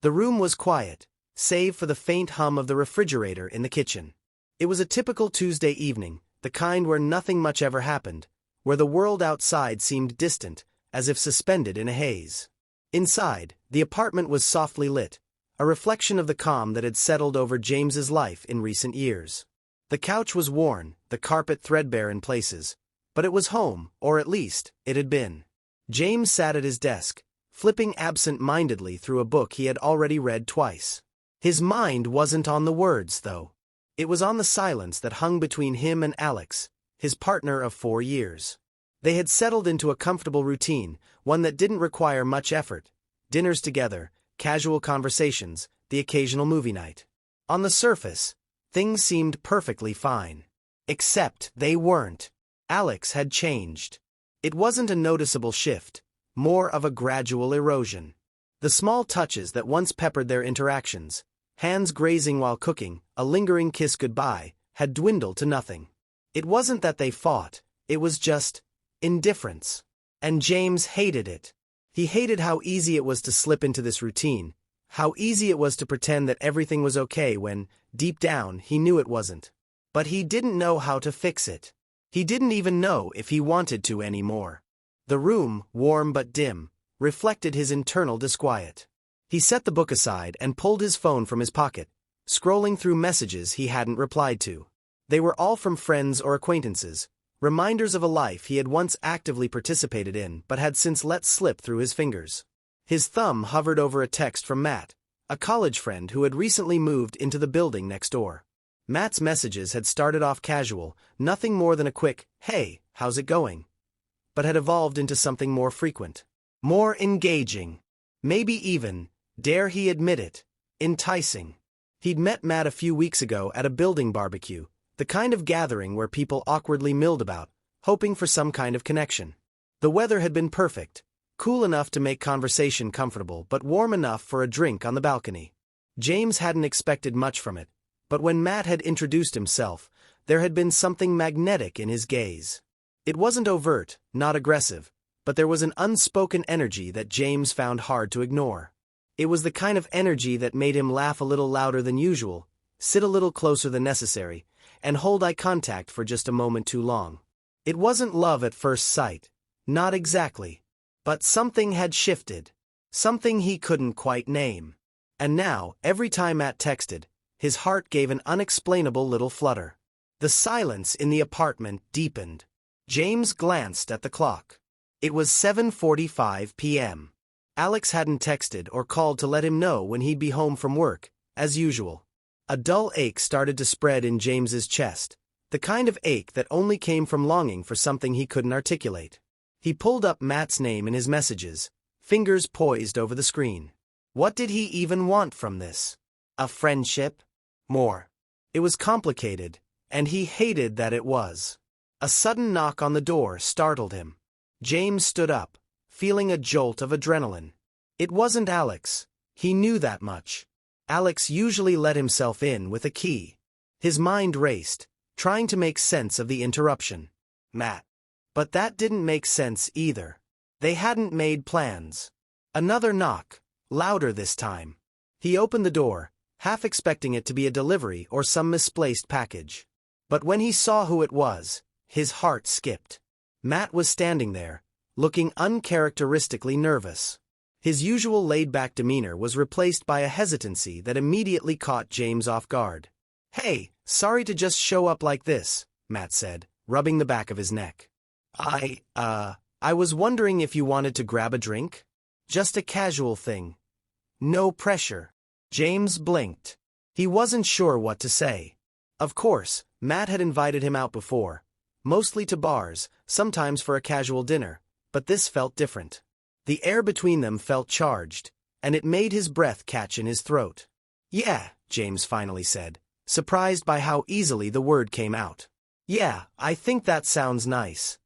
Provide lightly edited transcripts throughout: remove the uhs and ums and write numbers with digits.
The room was quiet, save for the faint hum of the refrigerator in the kitchen. It was a typical Tuesday evening, the kind where nothing much ever happened, where the world outside seemed distant, as if suspended in a haze. Inside, the apartment was softly lit, a reflection of the calm that had settled over James's life in recent years. The couch was worn, the carpet threadbare in places, but it was home, or at least, it had been. James sat at his desk, flipping absent-mindedly through a book he had already read twice. His mind wasn't on the words, though. It was on the silence that hung between him and Alex, his partner of 4 years. They had settled into a comfortable routine, one that didn't require much effort. Dinners together, casual conversations, the occasional movie night. On the surface, things seemed perfectly fine. Except they weren't. Alex had changed. It wasn't a noticeable shift, more of a gradual erosion. The small touches that once peppered their interactions, hands grazing while cooking, a lingering kiss goodbye, had dwindled to nothing. It wasn't that they fought, it was just indifference. And James hated it. He hated how easy it was to slip into this routine, how easy it was to pretend that everything was okay when, deep down, he knew it wasn't. But he didn't know how to fix it. He didn't even know if he wanted to anymore. The room, warm but dim, reflected his internal disquiet. He set the book aside and pulled his phone from his pocket, scrolling through messages he hadn't replied to. They were all from friends or acquaintances, reminders of a life he had once actively participated in but had since let slip through his fingers. His thumb hovered over a text from Matt, a college friend who had recently moved into the building next door. Matt's messages had started off casual, nothing more than a quick, "Hey, how's it going?" but had evolved into something more frequent, more engaging, maybe even, dare he admit it, enticing. He'd met Matt a few weeks ago at a building barbecue, the kind of gathering where people awkwardly milled about, hoping for some kind of connection. The weather had been perfect, cool enough to make conversation comfortable but warm enough for a drink on the balcony. James hadn't expected much from it, but when Matt had introduced himself, there had been something magnetic in his gaze. It wasn't overt, not aggressive, but there was an unspoken energy that James found hard to ignore. It was the kind of energy that made him laugh a little louder than usual, sit a little closer than necessary, and hold eye contact for just a moment too long. It wasn't love at first sight, not exactly. But something had shifted, something he couldn't quite name. And now, every time Matt texted, his heart gave an unexplainable little flutter. The silence in the apartment deepened. James glanced at the clock. It was 7:45 p.m. Alex hadn't texted or called to let him know when he'd be home from work, as usual. A dull ache started to spread in James's chest, the kind of ache that only came from longing for something he couldn't articulate. He pulled up Matt's name in his messages, fingers poised over the screen. What did he even want from this? A friendship? More. It was complicated, and he hated that it was. A sudden knock on the door startled him. James stood up, feeling a jolt of adrenaline. It wasn't Alex. He knew that much. Alex usually let himself in with a key. His mind raced, trying to make sense of the interruption. Matt. But that didn't make sense either. They hadn't made plans. Another knock, louder this time. He opened the door, half expecting it to be a delivery or some misplaced package. But when he saw who it was, his heart skipped. Matt was standing there, looking uncharacteristically nervous. His usual laid-back demeanor was replaced by a hesitancy that immediately caught James off guard. "Hey, sorry to just show up like this," Matt said, rubbing the back of his neck. I was wondering if you wanted to grab a drink? Just a casual thing. No pressure." James blinked. He wasn't sure what to say. Of course, Matt had invited him out before, mostly to bars, sometimes for a casual dinner, but this felt different. The air between them felt charged, and it made his breath catch in his throat. "Yeah," James finally said, surprised by how easily the word came out. "Yeah, I think that sounds nice."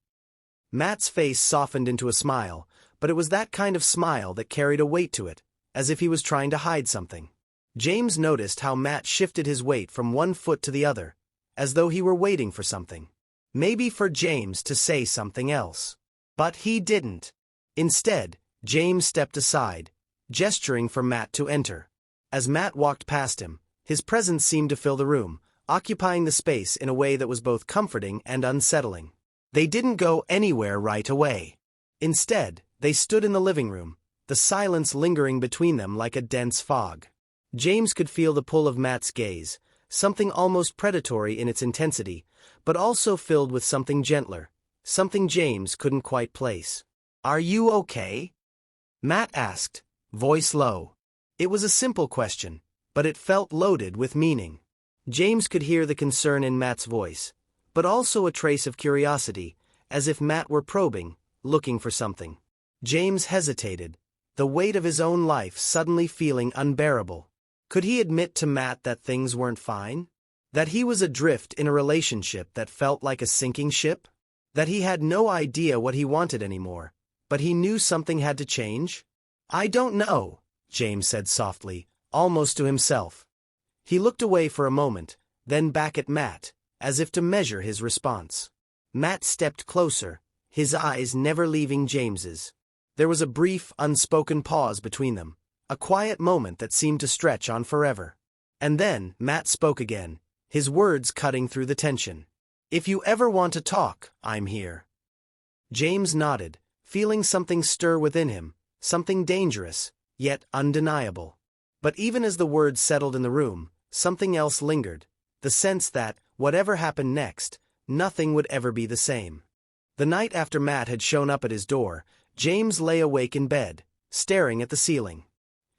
Matt's face softened into a smile, but it was that kind of smile that carried a weight to it, as if he was trying to hide something. James noticed how Matt shifted his weight from one foot to the other, as though he were waiting for something. Maybe for James to say something else. But he didn't. Instead, James stepped aside, gesturing for Matt to enter. As Matt walked past him, his presence seemed to fill the room, occupying the space in a way that was both comforting and unsettling. They didn't go anywhere right away. Instead, they stood in the living room, the silence lingering between them like a dense fog. James could feel the pull of Matt's gaze, something almost predatory in its intensity, but also filled with something gentler, something James couldn't quite place. "Are you okay?" Matt asked, voice low. It was a simple question, but it felt loaded with meaning. James could hear the concern in Matt's voice, but also a trace of curiosity, as if Matt were probing, looking for something. James hesitated, the weight of his own life suddenly feeling unbearable. Could he admit to Matt that things weren't fine? That he was adrift in a relationship that felt like a sinking ship? That he had no idea what he wanted anymore, but he knew something had to change? "I don't know," James said softly, almost to himself. He looked away for a moment, then back at Matt, as if to measure his response. Matt stepped closer, his eyes never leaving James's. There was a brief, unspoken pause between them, a quiet moment that seemed to stretch on forever. And then, Matt spoke again, his words cutting through the tension. "If you ever want to talk, I'm here." James nodded, feeling something stir within him, something dangerous, yet undeniable. But even as the words settled in the room, something else lingered, the sense that, whatever happened next, nothing would ever be the same. The night after Matt had shown up at his door, James lay awake in bed, staring at the ceiling.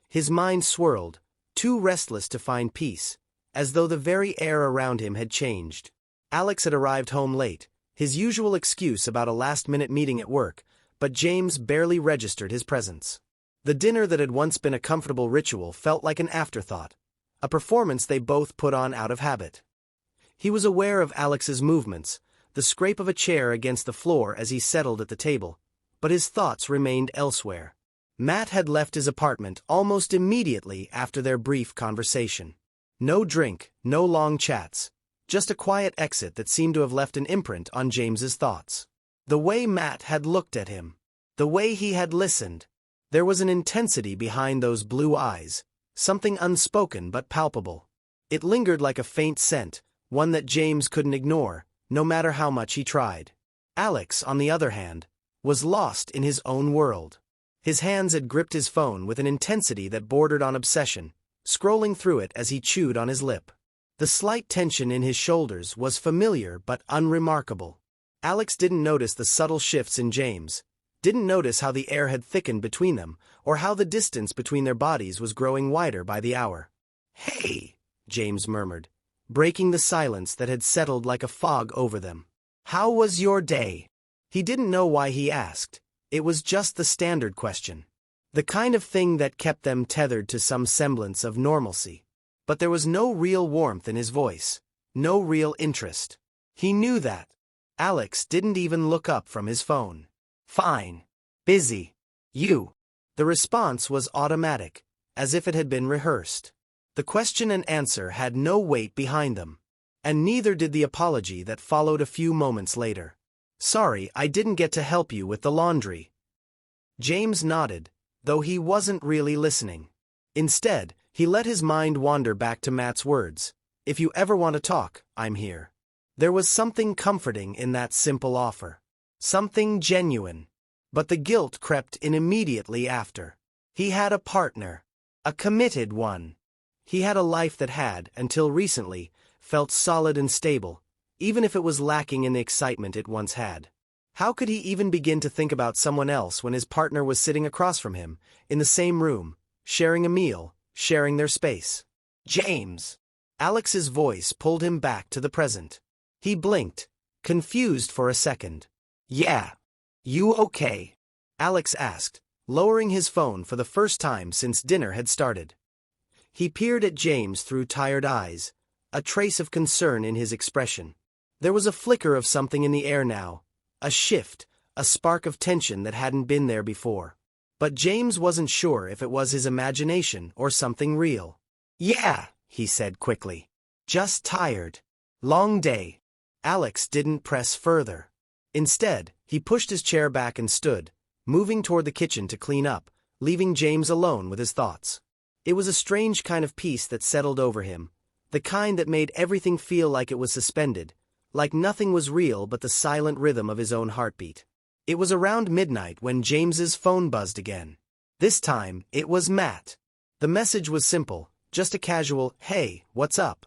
His mind swirled, too restless to find peace, as though the very air around him had changed. Alex had arrived home late, his usual excuse about a last-minute meeting at work, but James barely registered his presence. The dinner that had once been a comfortable ritual felt like an afterthought, a performance they both put on out of habit. He was aware of Alex's movements, the scrape of a chair against the floor as he settled at the table, but his thoughts remained elsewhere. Matt had left his apartment almost immediately after their brief conversation. No drink, no long chats, just a quiet exit that seemed to have left an imprint on James's thoughts. The way Matt had looked at him, the way he had listened, there was an intensity behind those blue eyes, something unspoken but palpable. It lingered like a faint scent, one that James couldn't ignore, no matter how much he tried. Alex, on the other hand, was lost in his own world. His hands had gripped his phone with an intensity that bordered on obsession, scrolling through it as he chewed on his lip. The slight tension in his shoulders was familiar but unremarkable. Alex didn't notice the subtle shifts in James, didn't notice how the air had thickened between them, or how the distance between their bodies was growing wider by the hour. "Hey," James murmured, breaking the silence that had settled like a fog over them. "How was your day?" He didn't know why he asked. It was just the standard question. The kind of thing that kept them tethered to some semblance of normalcy. But there was no real warmth in his voice, no real interest. He knew that. Alex didn't even look up from his phone. "Fine. Busy. You?" The response was automatic, as if it had been rehearsed. The question and answer had no weight behind them. And neither did the apology that followed a few moments later. "Sorry, I didn't get to help you with the laundry." James nodded, though he wasn't really listening. Instead, he let his mind wander back to Matt's words. "If you ever want to talk, I'm here." There was something comforting in that simple offer. Something genuine. But the guilt crept in immediately after. He had a partner. A committed one. He had a life that had, until recently, felt solid and stable, even if it was lacking in the excitement it once had. How could he even begin to think about someone else when his partner was sitting across from him, in the same room, sharing a meal, sharing their space? "James!" Alex's voice pulled him back to the present. He blinked, confused for a second. "Yeah. You okay?" Alex asked, lowering his phone for the first time since dinner had started. He peered at James through tired eyes, a trace of concern in his expression. There was a flicker of something in the air now, a shift, a spark of tension that hadn't been there before. But James wasn't sure if it was his imagination or something real. "Yeah," he said quickly. "Just tired. Long day." Alex didn't press further. Instead, he pushed his chair back and stood, moving toward the kitchen to clean up, leaving James alone with his thoughts. It was a strange kind of peace that settled over him, the kind that made everything feel like it was suspended, like nothing was real but the silent rhythm of his own heartbeat. It was around midnight when James's phone buzzed again. This time, it was Matt. The message was simple, just a casual, "Hey, what's up?"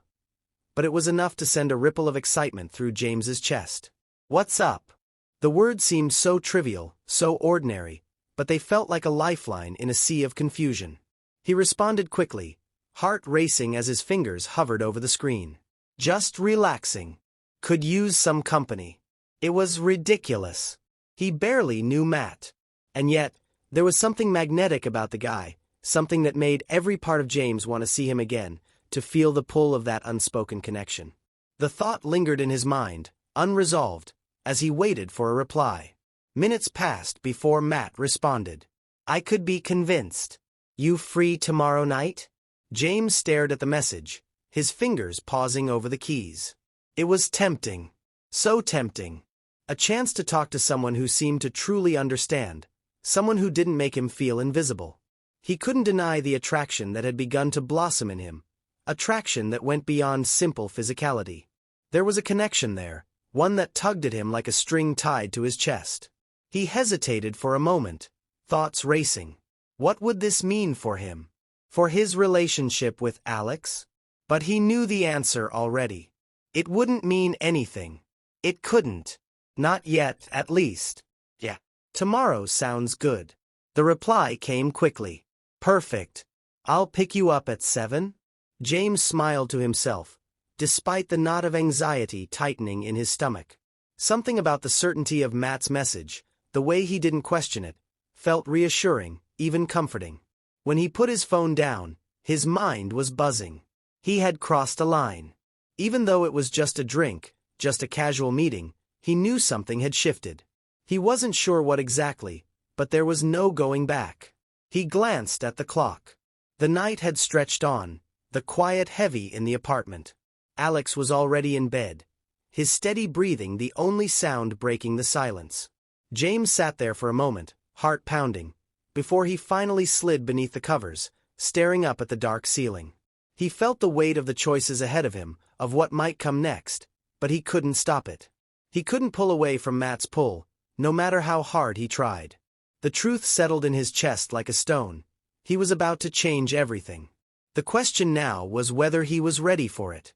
But it was enough to send a ripple of excitement through James's chest. "What's up?" The words seemed so trivial, so ordinary, but they felt like a lifeline in a sea of confusion. He responded quickly, heart racing as his fingers hovered over the screen. "Just relaxing. Could use some company." It was ridiculous. He barely knew Matt. And yet, there was something magnetic about the guy, something that made every part of James want to see him again, to feel the pull of that unspoken connection. The thought lingered in his mind, unresolved, as he waited for a reply. Minutes passed before Matt responded. "I could be convinced. You free tomorrow night?" James stared at the message, his fingers pausing over the keys. It was tempting. So tempting. A chance to talk to someone who seemed to truly understand, someone who didn't make him feel invisible. He couldn't deny the attraction that had begun to blossom in him, attraction that went beyond simple physicality. There was a connection there, one that tugged at him like a string tied to his chest. He hesitated for a moment, thoughts racing. What would this mean for him? For his relationship with Alex? But he knew the answer already. It wouldn't mean anything. It couldn't. Not yet, at least. "Yeah. Tomorrow sounds good." The reply came quickly. "Perfect. I'll pick you up at 7? James smiled to himself, despite the knot of anxiety tightening in his stomach. Something about the certainty of Matt's message, the way he didn't question it, felt reassuring, even comforting. When he put his phone down, his mind was buzzing. He had crossed a line. Even though it was just a drink, just a casual meeting, he knew something had shifted. He wasn't sure what exactly, but there was no going back. He glanced at the clock. The night had stretched on, the quiet heavy in the apartment. Alex was already in bed, his steady breathing the only sound breaking the silence. James sat there for a moment, heart pounding, before he finally slid beneath the covers, staring up at the dark ceiling. He felt the weight of the choices ahead of him, of what might come next, but he couldn't stop it. He couldn't pull away from Matt's pull, no matter how hard he tried. The truth settled in his chest like a stone. He was about to change everything. The question now was whether he was ready for it.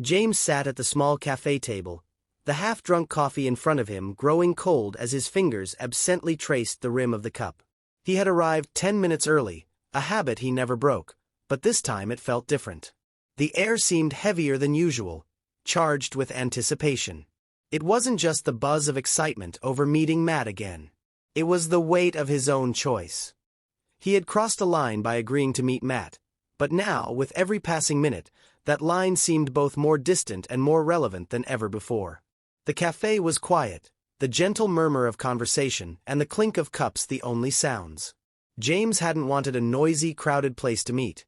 James sat at the small cafe table, the half-drunk coffee in front of him growing cold as his fingers absently traced the rim of the cup. He had arrived 10 minutes early, a habit he never broke, but this time it felt different. The air seemed heavier than usual, charged with anticipation. It wasn't just the buzz of excitement over meeting Matt again. It was the weight of his own choice. He had crossed a line by agreeing to meet Matt, but now, with every passing minute, that line seemed both more distant and more relevant than ever before. The cafe was quiet, the gentle murmur of conversation and the clink of cups the only sounds. James hadn't wanted a noisy, crowded place to meet.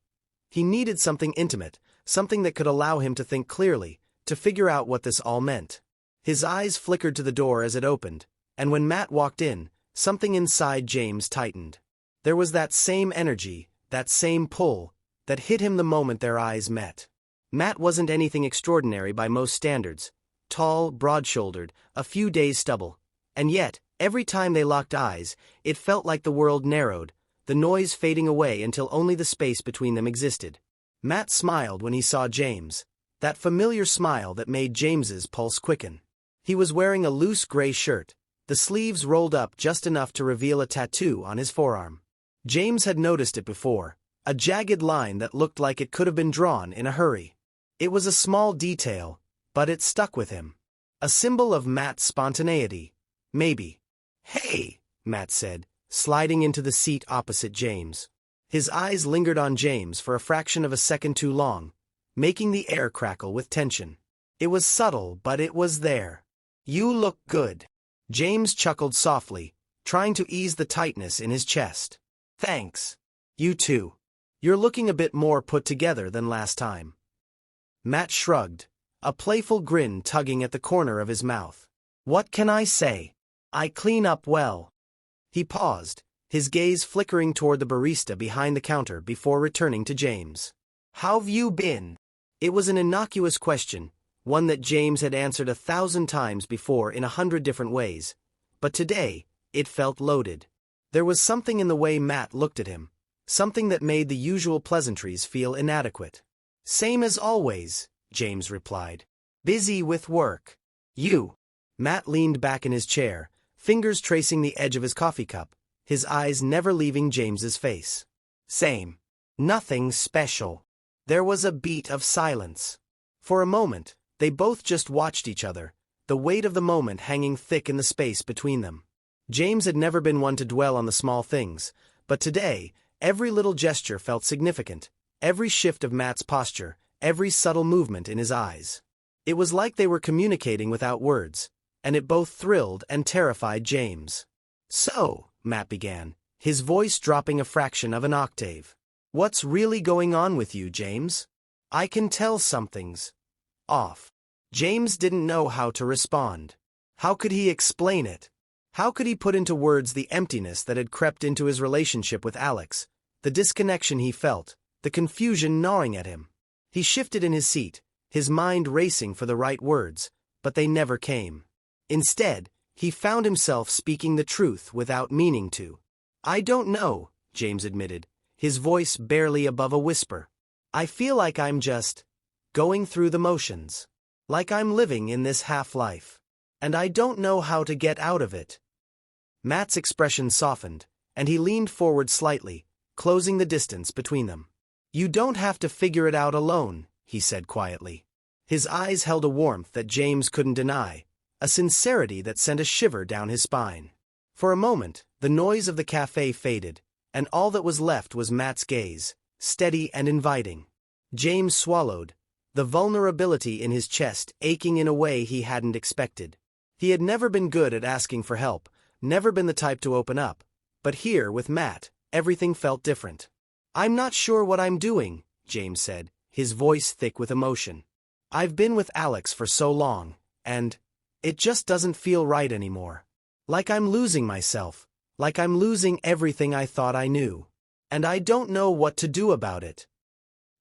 He needed something intimate, something that could allow him to think clearly, to figure out what this all meant. His eyes flickered to the door as it opened, and when Matt walked in, something inside James tightened. There was that same energy, that same pull, that hit him the moment their eyes met. Matt wasn't anything extraordinary by most standards. Tall, broad-shouldered, a few days stubble. And yet, every time they locked eyes, it felt like the world narrowed, the noise fading away until only the space between them existed. Matt smiled when he saw James, that familiar smile that made James's pulse quicken. He was wearing a loose gray shirt, the sleeves rolled up just enough to reveal a tattoo on his forearm. James had noticed it before, a jagged line that looked like it could have been drawn in a hurry. It was a small detail, but it stuck with him. A symbol of Matt's spontaneity, maybe. "Hey," Matt said, sliding into the seat opposite James. His eyes lingered on James for a fraction of a second too long, making the air crackle with tension. It was subtle, but it was there. "You look good." James chuckled softly, trying to ease the tightness in his chest. "Thanks. You too. You're looking a bit more put together than last time." Matt shrugged, a playful grin tugging at the corner of his mouth. "What can I say? I clean up well." He paused, his gaze flickering toward the barista behind the counter before returning to James. "How've you been?" It was an innocuous question, one that James had answered 1,000 times before in 100 different ways, but today, it felt loaded. There was something in the way Matt looked at him, something that made the usual pleasantries feel inadequate. "Same as always," James replied. "Busy with work." "You." Matt leaned back in his chair, fingers tracing the edge of his coffee cup, his eyes never leaving James's face. "Same. Nothing special." There was a beat of silence. For a moment, they both just watched each other, the weight of the moment hanging thick in the space between them. James had never been one to dwell on the small things, but today, every little gesture felt significant, every shift of Matt's posture, every subtle movement in his eyes. It was like they were communicating without words, and it both thrilled and terrified James. "So," Matt began, his voice dropping a fraction of an octave. "What's really going on with you, James? I can tell something's off." James didn't know how to respond. How could he explain it? How could he put into words the emptiness that had crept into his relationship with Alex, the disconnection he felt, the confusion gnawing at him? He shifted in his seat, his mind racing for the right words, but they never came. Instead, he found himself speaking the truth without meaning to. "I don't know," James admitted, his voice barely above a whisper. "I feel like I'm just going through the motions. Like I'm living in this half-life. And I don't know how to get out of it." Matt's expression softened, and he leaned forward slightly, closing the distance between them. "You don't have to figure it out alone," he said quietly. His eyes held a warmth that James couldn't deny, a sincerity that sent a shiver down his spine. For a moment, the noise of the cafe faded, and all that was left was Matt's gaze, steady and inviting. James swallowed, the vulnerability in his chest aching in a way he hadn't expected. He had never been good at asking for help, never been the type to open up, but here, with Matt, everything felt different. "I'm not sure what I'm doing," James said, his voice thick with emotion. "I've been with Alex for so long, and it just doesn't feel right anymore. Like I'm losing myself, like I'm losing everything I thought I knew. And I don't know what to do about it."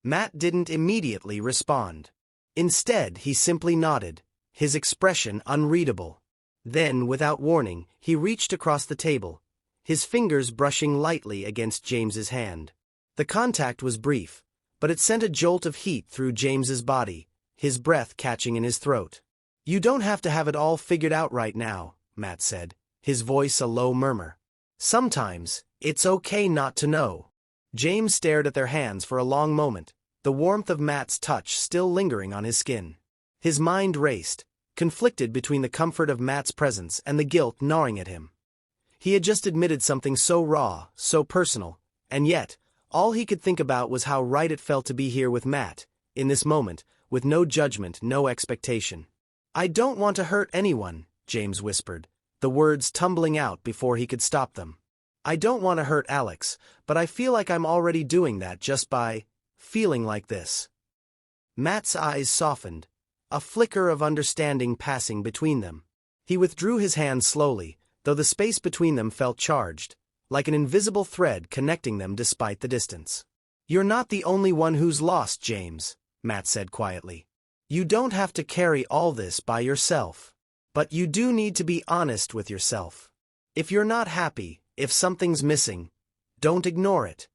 Matt didn't immediately respond. Instead, he simply nodded, his expression unreadable. Then, without warning, he reached across the table, his fingers brushing lightly against James's hand. The contact was brief, but it sent a jolt of heat through James's body, his breath catching in his throat. "You don't have to have it all figured out right now," Matt said, his voice a low murmur. "Sometimes, it's okay not to know." James stared at their hands for a long moment, the warmth of Matt's touch still lingering on his skin. His mind raced, conflicted between the comfort of Matt's presence and the guilt gnawing at him. He had just admitted something so raw, so personal, and yet, all he could think about was how right it felt to be here with Matt, in this moment, with no judgment, no expectation. "I don't want to hurt anyone," James whispered, the words tumbling out before he could stop them. "I don't want to hurt Alex, but I feel like I'm already doing that just by feeling like this." Matt's eyes softened, a flicker of understanding passing between them. He withdrew his hand slowly, though the space between them felt charged, like an invisible thread connecting them despite the distance. "You're not the only one who's lost, James," Matt said quietly. "You don't have to carry all this by yourself. But you do need to be honest with yourself. If you're not happy, if something's missing, don't ignore it."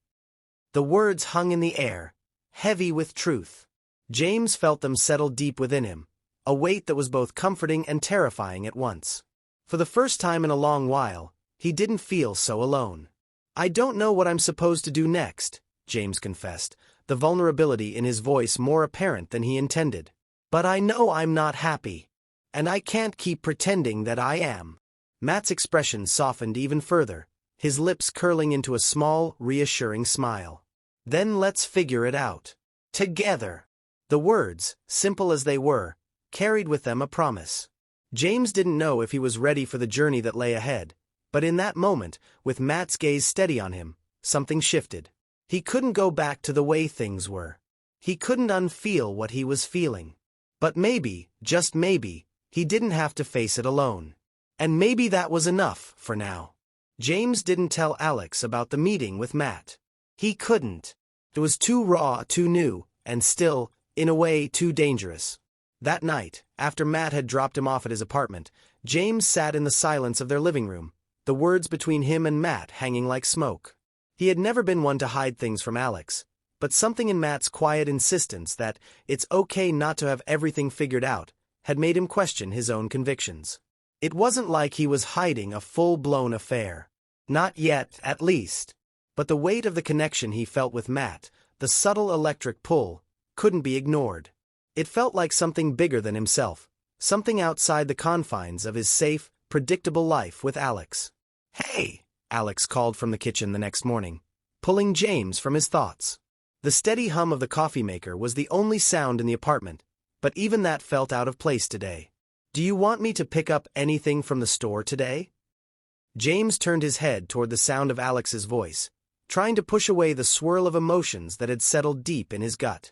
The words hung in the air, heavy with truth. James felt them settle deep within him, a weight that was both comforting and terrifying at once. For the first time in a long while, he didn't feel so alone. "I don't know what I'm supposed to do next," James confessed, the vulnerability in his voice more apparent than he intended. "But I know I'm not happy. And I can't keep pretending that I am." Matt's expression softened even further, his lips curling into a small, reassuring smile. "Then let's figure it out. Together." The words, simple as they were, carried with them a promise. James didn't know if he was ready for the journey that lay ahead, but in that moment, with Matt's gaze steady on him, something shifted. He couldn't go back to the way things were. He couldn't unfeel what he was feeling. But maybe, just maybe, he didn't have to face it alone. And maybe that was enough, for now. James didn't tell Alex about the meeting with Matt. He couldn't. It was too raw, too new, and still, in a way, too dangerous. That night, after Matt had dropped him off at his apartment, James sat in the silence of their living room, the words between him and Matt hanging like smoke. He had never been one to hide things from Alex, but something in Matt's quiet insistence that it's okay not to have everything figured out had made him question his own convictions. It wasn't like he was hiding a full-blown affair. Not yet, at least. But the weight of the connection he felt with Matt, the subtle electric pull, couldn't be ignored. It felt like something bigger than himself, something outside the confines of his safe, predictable life with Alex. "Hey," Alex called from the kitchen the next morning, pulling James from his thoughts. The steady hum of the coffee maker was the only sound in the apartment, but even that felt out of place today. "Do you want me to pick up anything from the store today?" James turned his head toward the sound of Alex's voice, trying to push away the swirl of emotions that had settled deep in his gut.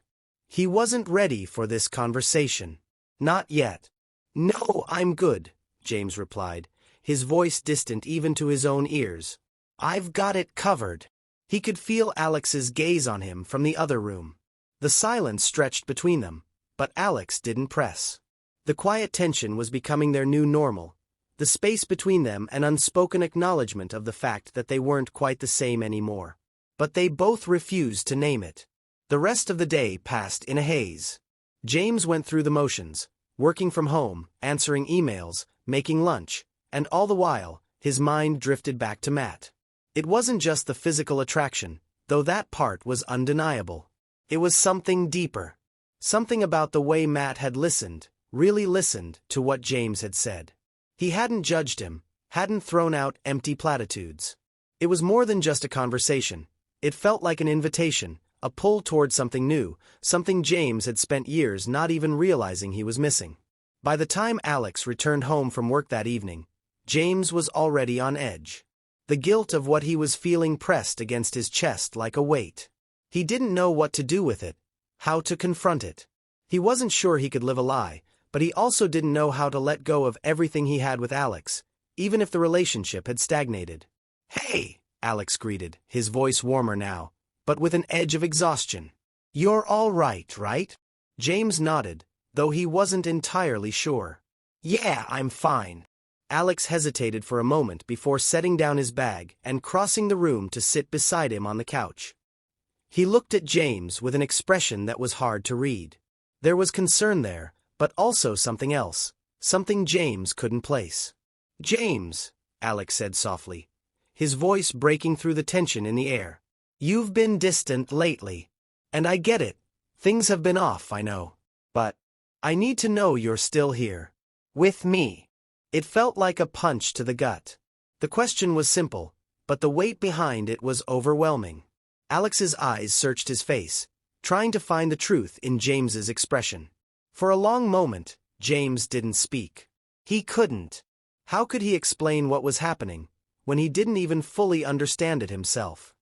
He wasn't ready for this conversation. Not yet. "No, I'm good," James replied, his voice distant even to his own ears. "I've got it covered." He could feel Alex's gaze on him from the other room. The silence stretched between them, but Alex didn't press. The quiet tension was becoming their new normal, the space between them an unspoken acknowledgement of the fact that they weren't quite the same anymore. But they both refused to name it. The rest of the day passed in a haze. James went through the motions, working from home, answering emails, making lunch, and all the while, his mind drifted back to Matt. It wasn't just the physical attraction, though that part was undeniable. It was something deeper. Something about the way Matt had listened, really listened, to what James had said. He hadn't judged him, hadn't thrown out empty platitudes. It was more than just a conversation. It felt like an invitation, a pull toward something new, something James had spent years not even realizing he was missing. By the time Alex returned home from work that evening, James was already on edge. The guilt of what he was feeling pressed against his chest like a weight. He didn't know what to do with it, how to confront it. He wasn't sure he could live a lie, but he also didn't know how to let go of everything he had with Alex, even if the relationship had stagnated. "Hey," Alex greeted, his voice warmer now, but with an edge of exhaustion. "You're all right, right?" James nodded, though he wasn't entirely sure. "Yeah, I'm fine." Alex hesitated for a moment before setting down his bag and crossing the room to sit beside him on the couch. He looked at James with an expression that was hard to read. There was concern there, but also something else, something James couldn't place. "James," Alex said softly, his voice breaking through the tension in the air. "You've been distant lately. And I get it. Things have been off, I know. But I need to know you're still here. With me." It felt like a punch to the gut. The question was simple, but the weight behind it was overwhelming. Alex's eyes searched his face, trying to find the truth in James's expression. For a long moment, James didn't speak. He couldn't. How could he explain what was happening, when he didn't even fully understand it himself?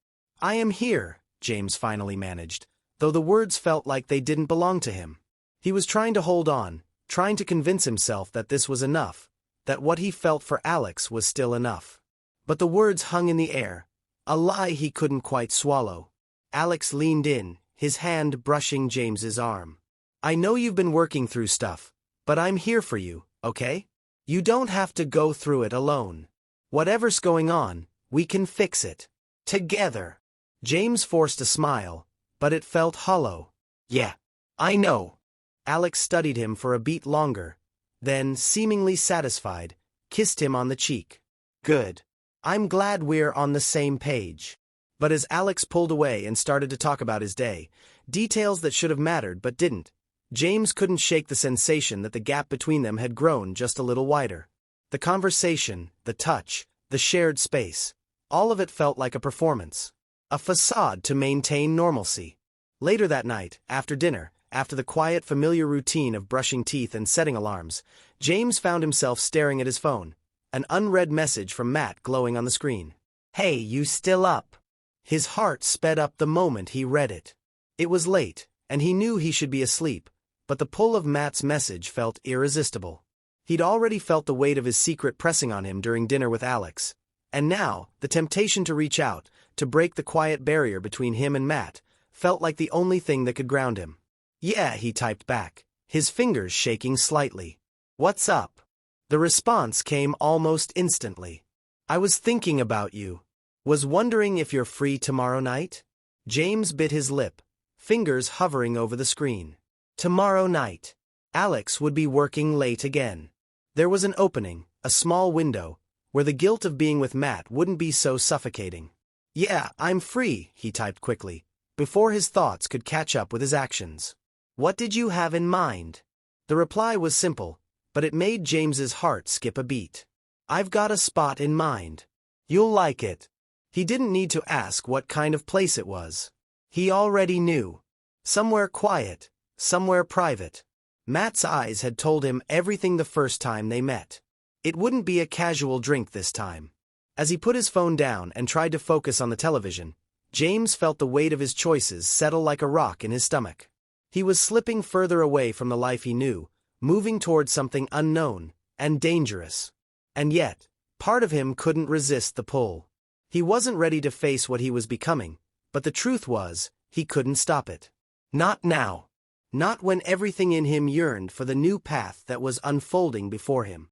"I am here," James finally managed, though the words felt like they didn't belong to him. He was trying to hold on, trying to convince himself that this was enough, that what he felt for Alex was still enough. But the words hung in the air, a lie he couldn't quite swallow. Alex leaned in, his hand brushing James's arm. "I know you've been working through stuff, but I'm here for you, okay? You don't have to go through it alone. Whatever's going on, we can fix it. Together." James forced a smile, but it felt hollow. "Yeah, I know." Alex studied him for a beat longer, then, seemingly satisfied, kissed him on the cheek. "Good. I'm glad we're on the same page." But as Alex pulled away and started to talk about his day, details that should have mattered but didn't, James couldn't shake the sensation that the gap between them had grown just a little wider. The conversation, the touch, the shared space, all of it felt like a performance. A facade to maintain normalcy. Later that night, after dinner, after the quiet, familiar routine of brushing teeth and setting alarms, James found himself staring at his phone, an unread message from Matt glowing on the screen. "Hey, you still up?" His heart sped up the moment he read it. It was late, and he knew he should be asleep, but the pull of Matt's message felt irresistible. He'd already felt the weight of his secret pressing on him during dinner with Alex, And now, the temptation to reach out, to break the quiet barrier between him and Matt, felt like the only thing that could ground him. "Yeah," he typed back, his fingers shaking slightly. "What's up?" The response came almost instantly. "I was thinking about you. Was wondering if you're free tomorrow night?" James bit his lip, fingers hovering over the screen. Tomorrow night. Alex would be working late again. There was an opening, a small window, where the guilt of being with Matt wouldn't be so suffocating. "Yeah, I'm free," he typed quickly, before his thoughts could catch up with his actions. "What did you have in mind?" The reply was simple, but it made James's heart skip a beat. "I've got a spot in mind. You'll like it." He didn't need to ask what kind of place it was. He already knew. Somewhere quiet, somewhere private. Matt's eyes had told him everything the first time they met. It wouldn't be a casual drink this time. As he put his phone down and tried to focus on the television, James felt the weight of his choices settle like a rock in his stomach. He was slipping further away from the life he knew, moving toward something unknown and dangerous. And yet, part of him couldn't resist the pull. He wasn't ready to face what he was becoming, but the truth was, he couldn't stop it. Not now. Not when everything in him yearned for the new path that was unfolding before him.